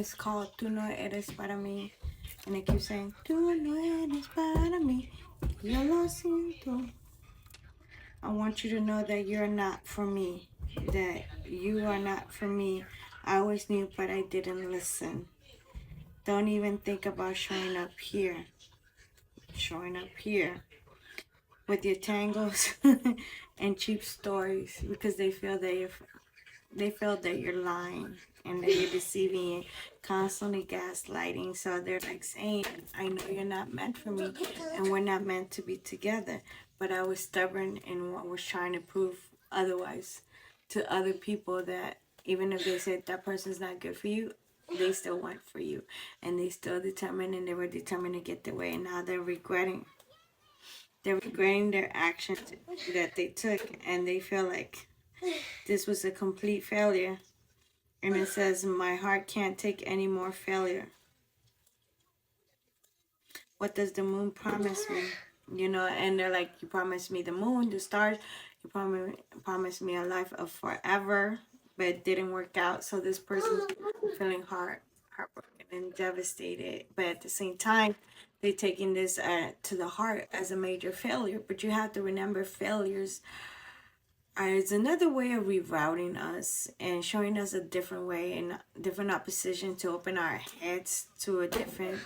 It's called Tú no eres para mí. And it keeps saying, Tú no eres para mí. Yo lo siento. I want you to know that you're not for me. That you are not for me. I always knew, but I didn't listen. Don't even think about showing up here. Showing up here with your tangles and cheap stories because they feel that you're lying and that you're deceiving and constantly gaslighting. So they're like saying, I know you're not meant for me and we're not meant to be together. But I was stubborn in what I was trying to prove otherwise to other people, that even if they said that person's not good for you, they still went for you and they still determined, and they were determined to get their way, and now they're regretting their actions that they took, and they feel like this was a complete failure. And it says, my heart can't take any more failure. What does the moon promise me? And they're like, you promised me the moon, the stars, you promised me a life of forever, but it didn't work out. So this person's feeling heartbroken and devastated, but at the same time they're taking this to the heart as a major failure. But you have to remember, failures is another way of rerouting us and showing us a different way and different opposition to open our heads to a different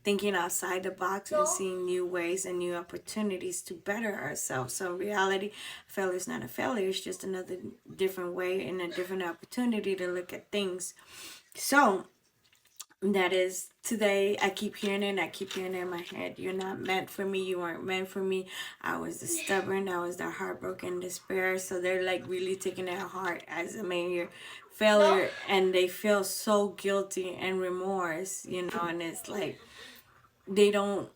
thinking outside the box and seeing new ways and new opportunities to better ourselves. So in reality, failure is not a failure. It's just another different way and a different opportunity to look at things. So that is today. I keep hearing it in my head. You're not meant for me. You weren't meant for me. I was the stubborn. I was the heartbroken despair. So they're like really taking their heart as a major failure, and they feel so guilty and remorse, and it's like they don't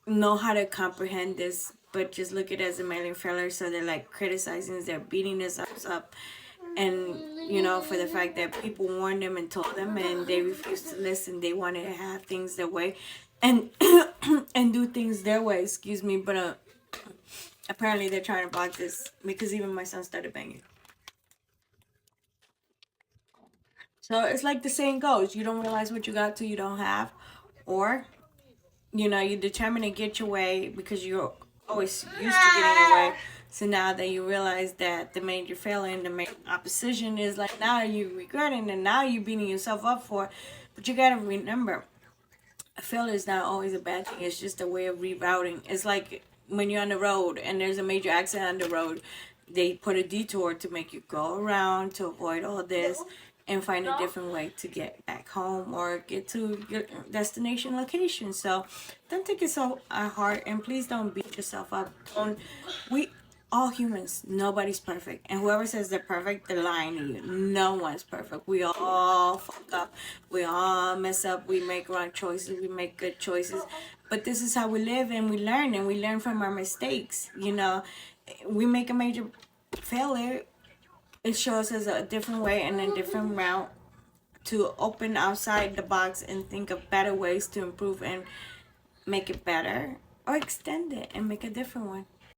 know how to comprehend this, but just look at it as a major failure. So they're like criticizing us, they're beating themselves up, and for the fact that people warned them and told them and they refused to listen. They wanted to have things their way and and do things their way, excuse me, but apparently they're trying to block this because even my son started banging. So it's like the saying goes, you don't realize what you got till you don't have, or you're determined to get your way because you're always used to getting your way. So now that you realize that the major failure and the main opposition is like, now you're regretting and now you're beating yourself up for it. But you gotta remember, a failure is not always a bad thing. It's just a way of rerouting. It's like when you're on the road and there's a major accident on the road, they put a detour to make you go around to avoid all this and find a different way to get back home or get to your destination location. So don't take yourself at heart, and please don't beat yourself up. We all humans, nobody's perfect, and whoever says they're perfect, they're lying to you. No one's perfect. We all fuck up, we all mess up, we make wrong choices, we make good choices, but this is how we live, and we learn from our mistakes. We make a major failure, it shows us a different way and a different route to open outside the box and think of better ways to improve and make it better, or extend it and make a different one.